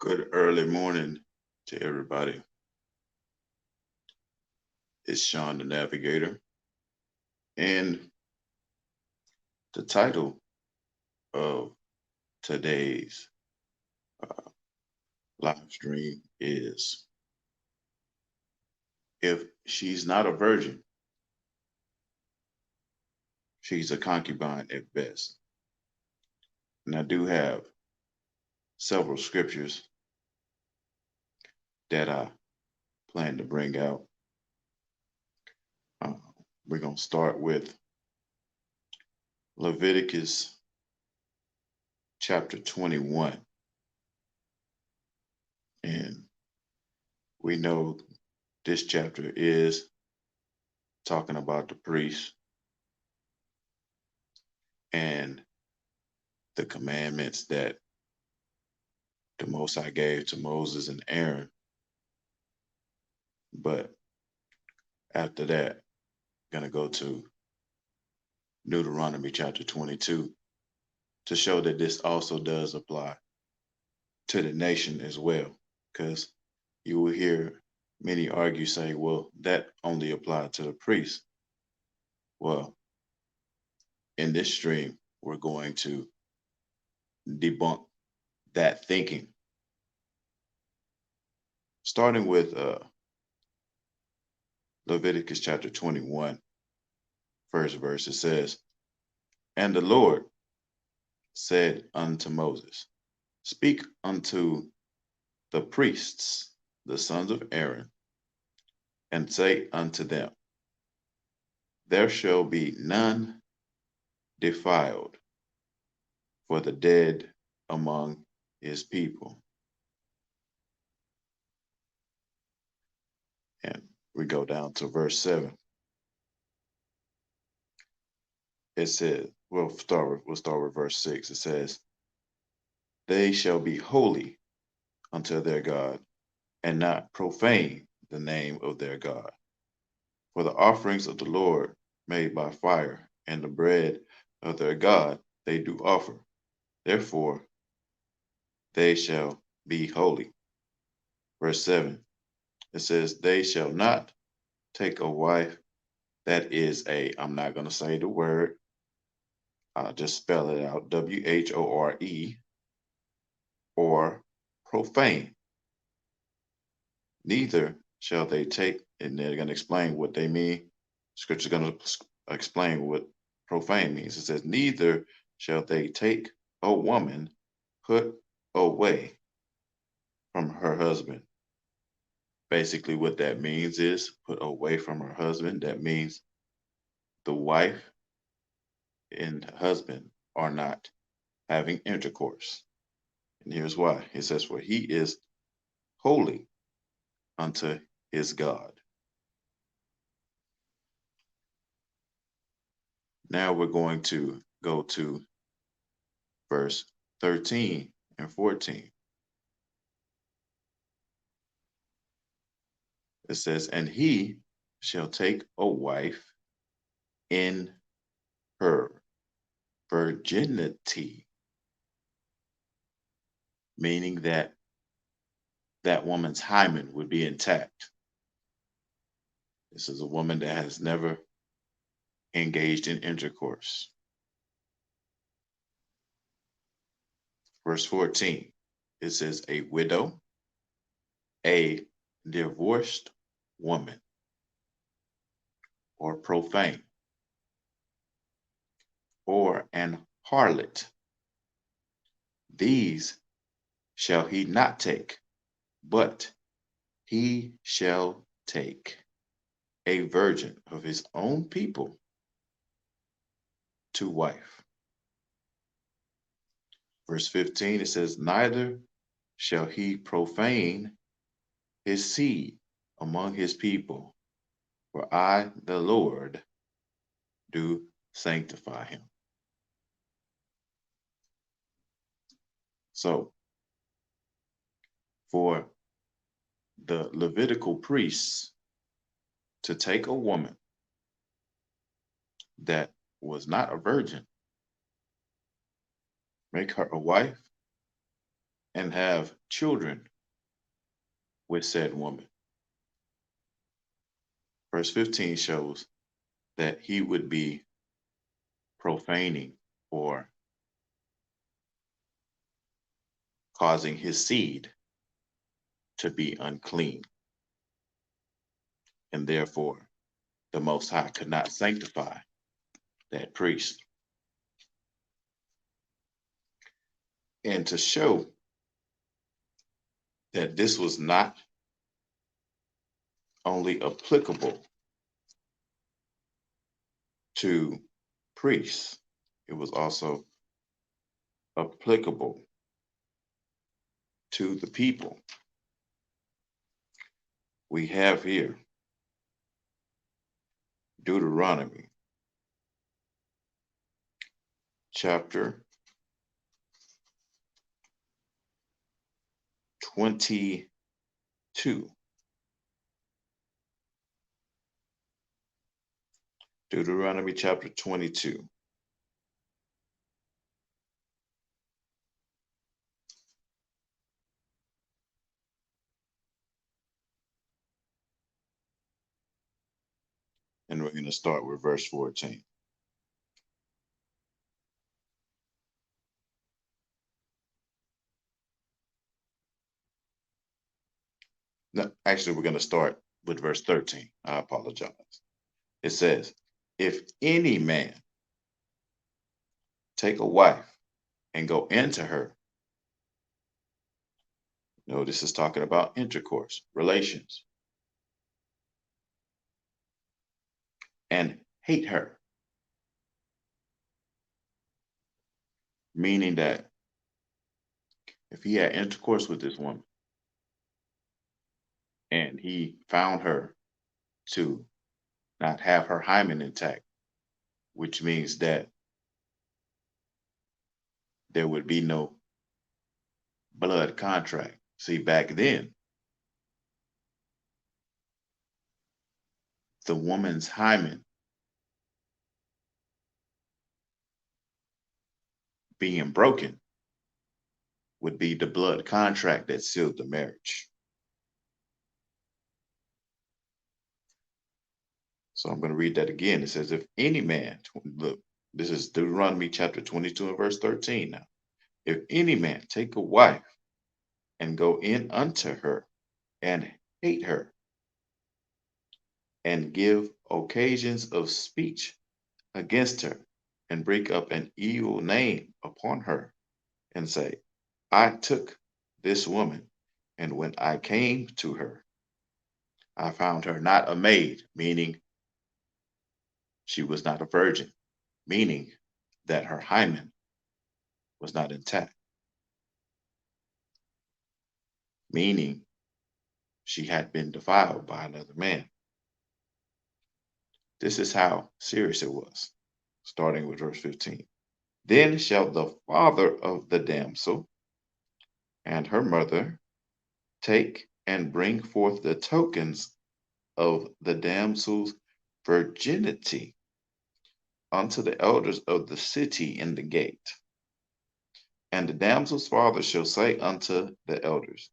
Good early morning to everybody. It's Sean the Navigator, and the title of today's uh, live stream is If She's Not a Virgin, She's a Concubine at Best. And I do have several scriptures that I plan to bring out. Uh, we're going to start with Leviticus chapter 21. And we know this chapter is talking about the priests and the commandments that the Most High gave to Moses and Aaron. But after that, I'm going to go to Deuteronomy chapter 22 to show that this also does apply to the nation as well, because you will hear many argue, say, well, that only applied to the priests. Well, in this stream, we're going to debunk that thinking. Starting with Leviticus chapter 21, first verse, it says, "And the Lord said unto Moses, Speak unto the priests, the sons of Aaron, and say unto them, There shall be none defiled for the dead among his people." And we go down to verse 7. It says, we'll start with verse 6. It says, "They shall be holy unto their God, and not profane the name of their God. For the offerings of the Lord made by fire, and the bread of their God they do offer. Therefore they shall be holy." Verse 7, it says, "They shall not take a wife that is I'm not going to say the word, I'll just spell it out, WHORE, or profane. Neither shall they take," and they're going to explain what they mean. Scripture's going to explain what profane means. It says, "Neither shall they take a woman put away from her husband." Basically, what that means is put away from her husband. That means the wife and husband are not having intercourse. And here's why. It says, "For he is holy unto his God." Now we're going to go to verse 13 and 14. It says, "And he shall take a wife in her virginity," meaning that that woman's hymen would be intact. This is a woman that has never engaged in intercourse. Verse 14, it says, "A widow, a divorced woman, or profane, or an harlot, these shall he not take, but he shall take a virgin of his own people to wife." Verse 15, it says, "Neither shall he profane his seed among his people, for I, the Lord, do sanctify him." So, for the Levitical priests to take a woman that was not a virgin, make her a wife, and have children with said woman. Verse 15 shows that he would be profaning or causing his seed to be unclean. And therefore, the Most High could not sanctify that priest. And to show that this was not only applicable to priests, it was also applicable to the people. We have here Deuteronomy chapter 22. Deuteronomy chapter 22. And we're going to start with verse 14. No, actually, we're going to start with verse 13. I apologize. It says, if any man take a wife and go into her, this is talking about intercourse, relations, and hate her, meaning that if he had intercourse with this woman and he found her to not have her hymen intact, which means that there would be no blood contract. See, back then, the woman's hymen being broken would be the blood contract that sealed the marriage. So I'm going to read that again. It says, if any man, look, this is Deuteronomy chapter 22 and verse 13 now. If any man take a wife and go in unto her and hate her and give occasions of speech against her and break up an evil name upon her and say, I took this woman, and when I came to her, I found her not a maid, meaning she was not a virgin, meaning that her hymen was not intact, meaning she had been defiled by another man. This is how serious it was, starting with verse 15. Then shall the father of the damsel and her mother take and bring forth the tokens of the damsel's virginity unto the elders of the city in the gate. And the damsel's father shall say unto the elders,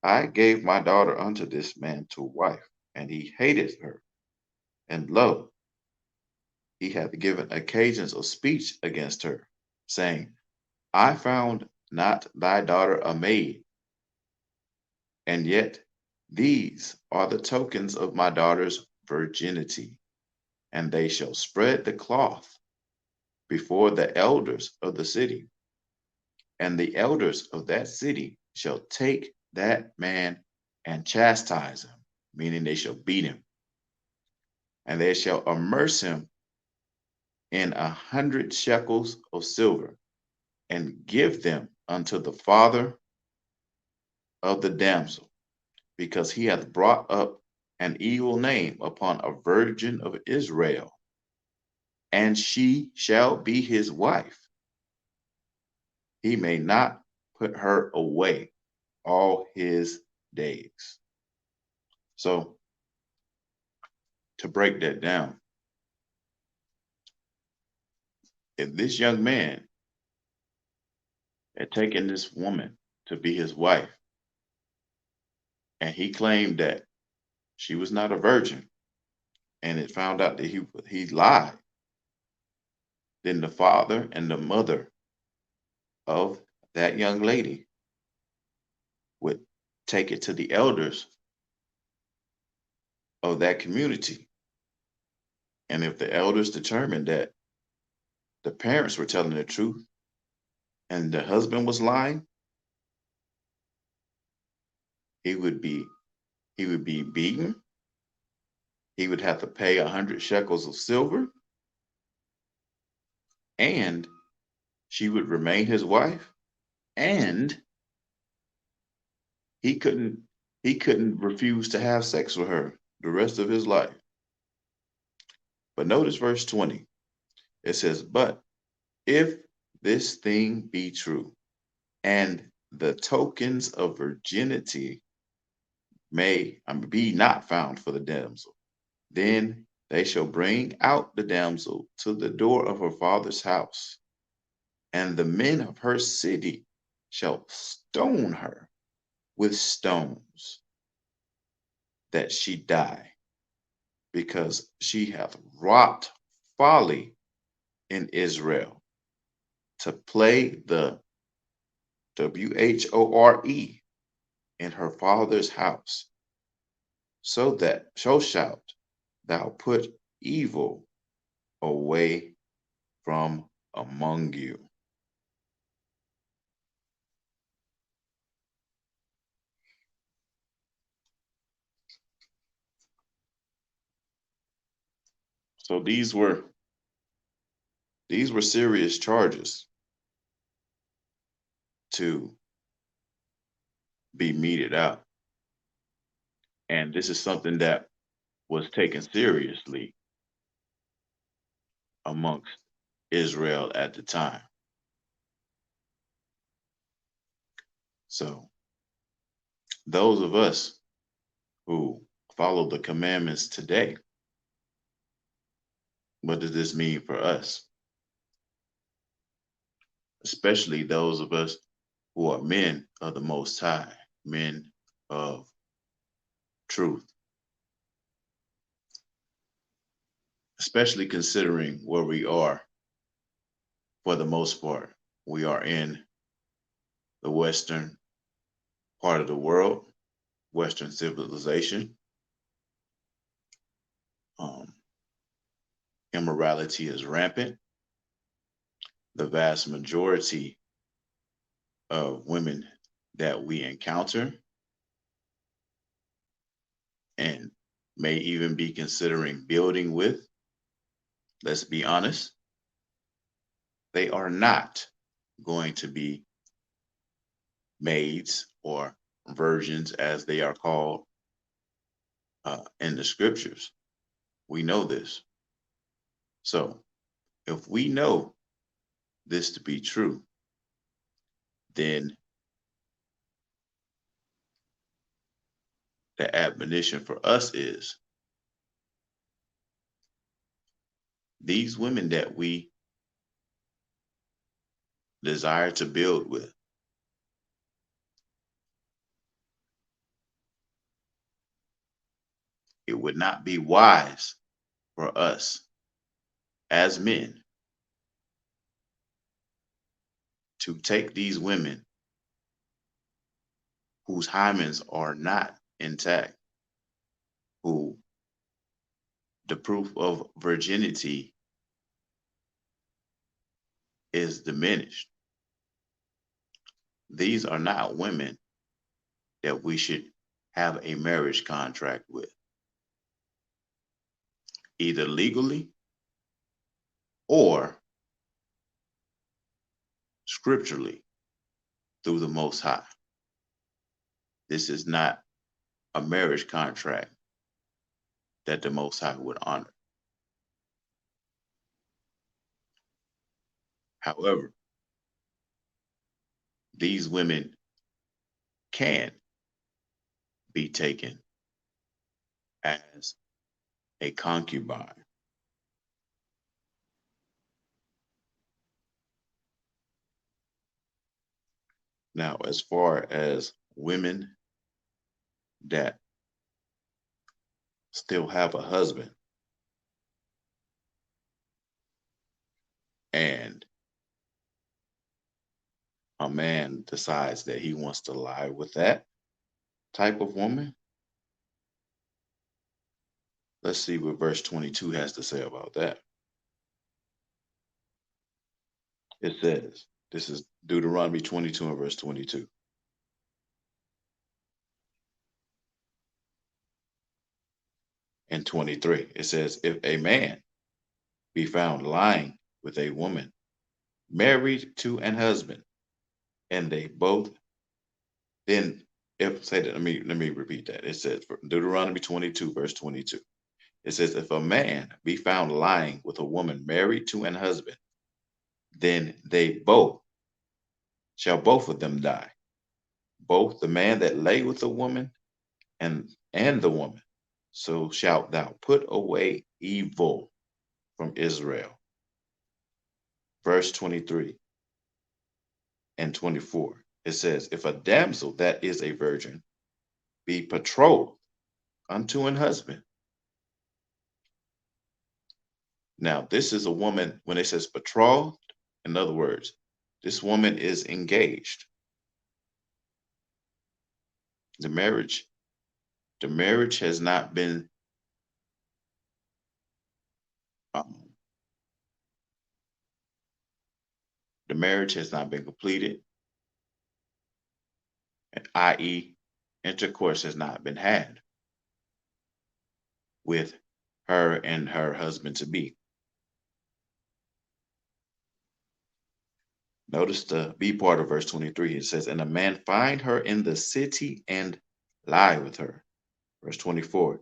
I gave my daughter unto this man to wife, and he hated her. And lo, he hath given occasions of speech against her, saying, I found not thy daughter a maid, and yet these are the tokens of my daughter's virginity. And they shall spread the cloth before the elders of the city, and the elders of that city shall take that man and chastise him, meaning they shall beat him, and they shall immerse him in 100 shekels of silver, and give them unto the father of the damsel, because he hath brought up an evil name upon a virgin of Israel, and she shall be his wife. He may not put her away all his days. So, to break that down, if this young man had taken this woman to be his wife, and he claimed that she was not a virgin, and it found out that he lied, then the father and the mother of that young lady would take it to the elders of that community. And if the elders determined that the parents were telling the truth and the husband was lying, he would be beaten. He would have to pay 100 shekels of silver, and she would remain his wife, and he couldn't refuse to have sex with her the rest of his life. But notice verse 20. It says, but if this thing be true, and the tokens of virginity may be not found for the damsel, then they shall bring out the damsel to the door of her father's house, and the men of her city shall stone her with stones, that she die, because she hath wrought folly in Israel, to play the WHORE in her father's house, so shalt thou put evil away from among you. So these were serious charges to be meted out. And this is something that was taken seriously amongst Israel at the time. So those of us who follow the commandments today, what does this mean for us? Especially those of us who are men of the Most High, men of truth, especially considering where we are for the most part. We are in the Western part of the world, Western civilization. Um, Immorality is rampant. The vast majority of women that we encounter and may even be considering building with, let's be honest, they are not going to be maids or virgins, as they are called in the scriptures. We know this. So if we know this to be true, then the admonition for us is these women that we desire to build with, it would not be wise for us as men to take these women whose hymens are not intact, who the proof of virginity is diminished. These are not women that we should have a marriage contract with, either legally or scripturally through the Most High. This is not a marriage contract that the Most High would honor. However, these women can be taken as a concubine. Now, as far as women that still have a husband and a man decides that he wants to lie with that type of woman, let's see what verse 22 has to say about that. It says, this is Deuteronomy 22 and verse 22 and 23. It says, if a man be found lying with a woman married to an husband, and they both then if say that let me repeat that. It says Deuteronomy 22, verse 22. It says, if a man be found lying with a woman married to an husband, then they both of them die. Both the man that lay with the woman and the woman. So shalt thou put away evil from Israel. Verse 23 and 24. It says, if a damsel that is a virgin be betrothed unto an husband. Now, this is a woman, when it says betrothed, in other words, this woman is engaged. The marriage The marriage has not been um, completed, i.e., intercourse has not been had with her and her husband to be. Notice the B part of verse 23. It says, "And a man find her in the city and lie with her." Verse 24.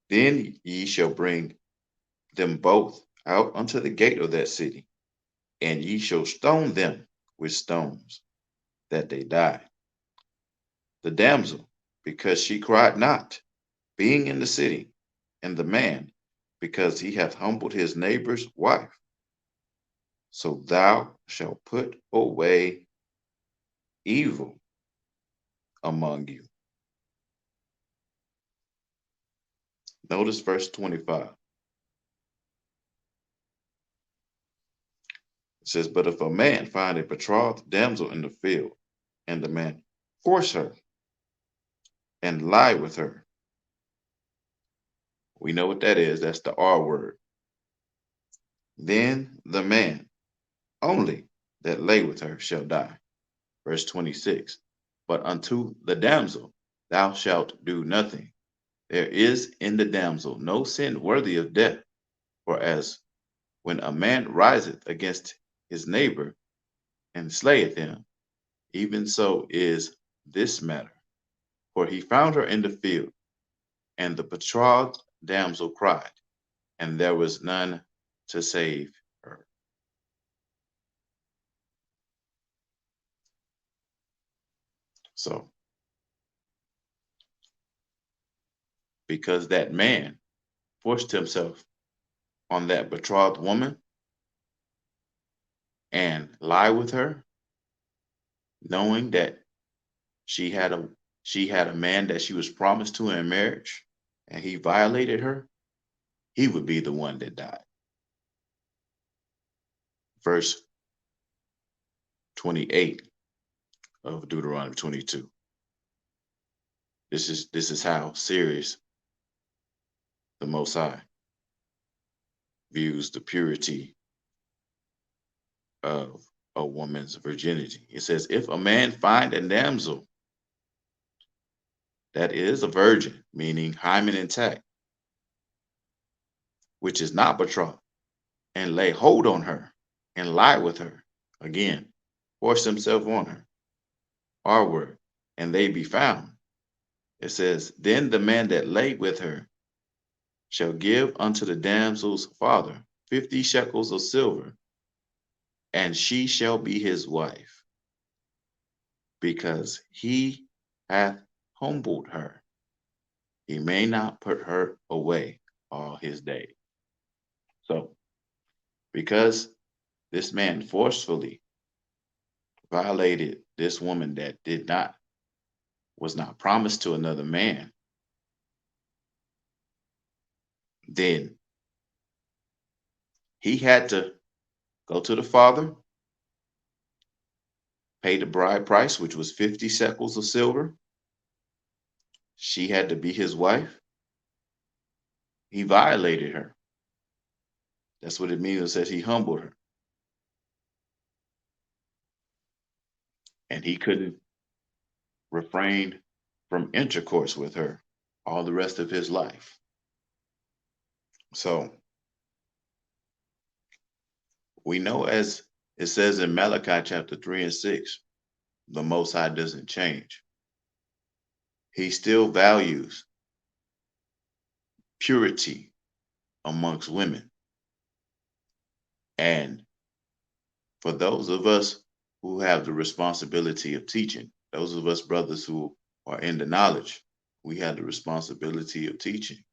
"Then ye shall bring them both out unto the gate of that city, and ye shall stone them with stones, that they die. The damsel, because she cried not, being in the city, and the man, because he hath humbled his neighbor's wife. So thou shalt put away evil among you." Notice verse 25. It says, "But if a man find a betrothed damsel in the field, and the man force her and lie with her," we know what that is. That's the R word. "Then the man only that lay with her shall die." Verse 26. "But unto the damsel thou shalt do nothing. There is in the damsel no sin worthy of death. For as when a man riseth against his neighbor and slayeth him, even so is this matter. For he found her in the field, and the betrothed damsel cried, and there was none to save her." So, because that man forced himself on that betrothed woman and lie with her, knowing that she had a man that she was promised to in marriage, and he violated her, he would be the one that died. Verse 28 of Deuteronomy 22. This is how serious the Most High views the purity of a woman's virginity. It says, "If a man find a damsel that is a virgin," meaning hymen intact, "which is not betrothed, and lay hold on her and lie with her," again, force himself on her, R word, "and they be found," it says, "then the man that lay with her shall give unto the damsel's father 50 shekels of silver, and she shall be his wife, because he hath humbled her. He may not put her away all his days." So, because this man forcefully violated this woman that was not promised to another man, then he had to go to the father, pay the bride price, which was 50 shekels of silver. She had to be his wife. He violated her. That's what it means. It says he humbled her. And he couldn't refrain from intercourse with her all the rest of his life. So we know, as it says in Malachi chapter 3 and 6, the Most High doesn't change. He still values purity amongst women. And for those of us who have the responsibility of teaching, those of us brothers who are in the knowledge, we have the responsibility of teaching.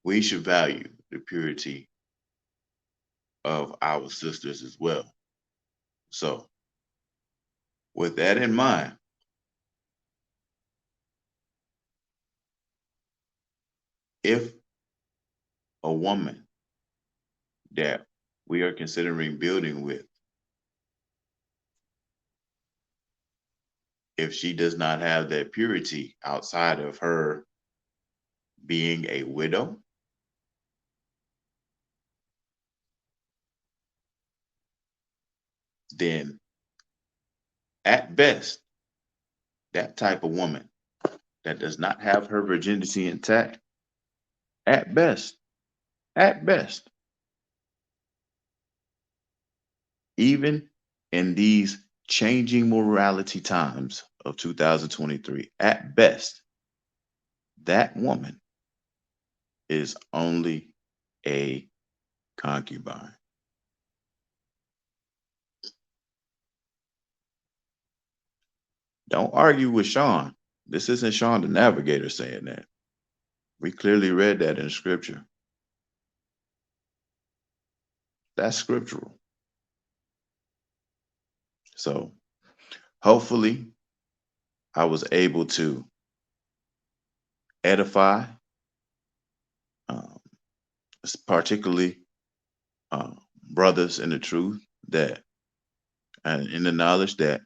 We should value the purity of our sisters as well. So, with that in mind, if a woman that we are considering building with if she does not have that purity outside of her being a widow, then at best, that type of woman that does not have her virginity intact, at best, at best, even in these changing morality times of 2023, at best, that woman is only a concubine. Don't argue with Sean. This isn't Sean the Navigator saying that. We clearly read that in scripture. That's scriptural. So hopefully I was able to edify, um, particularly uh, brothers in the truth that and in the knowledge that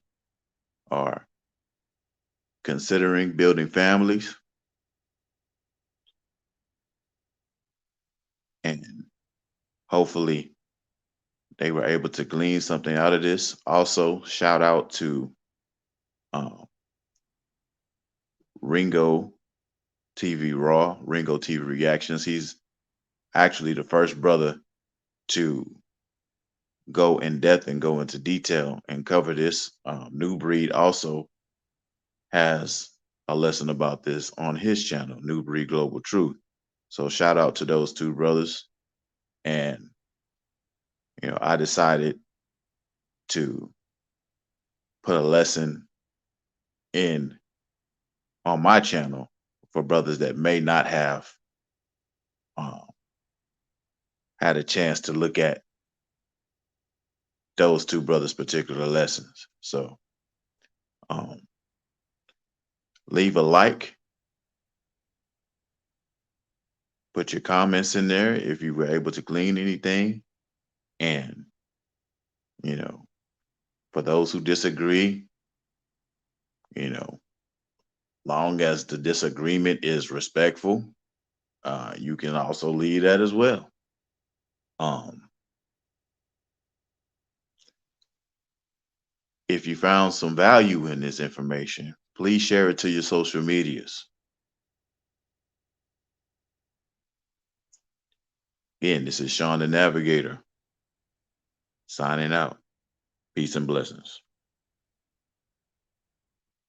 are considering building families, and hopefully they were able to glean something out of this. Also, shout out to uh, Ringo TV Raw, Ringo TV Reactions. He's actually the first brother to go in depth and go into detail and cover this. New Breed also has a lesson about this on his channel, New Breed Global Truth. So shout out to those two brothers. And I decided to put a lesson in on my channel for brothers that may not have uh, had a chance to look at those two brothers' particular lessons. So um, leave a like, put your comments in there if you were able to glean anything. And, you know, for those who disagree, you know, long as the disagreement is respectful, you can also leave that as well. Um, if you found some value in this information, please share it to your social medias. Again, this is Sean the Navigator signing out. Peace and blessings.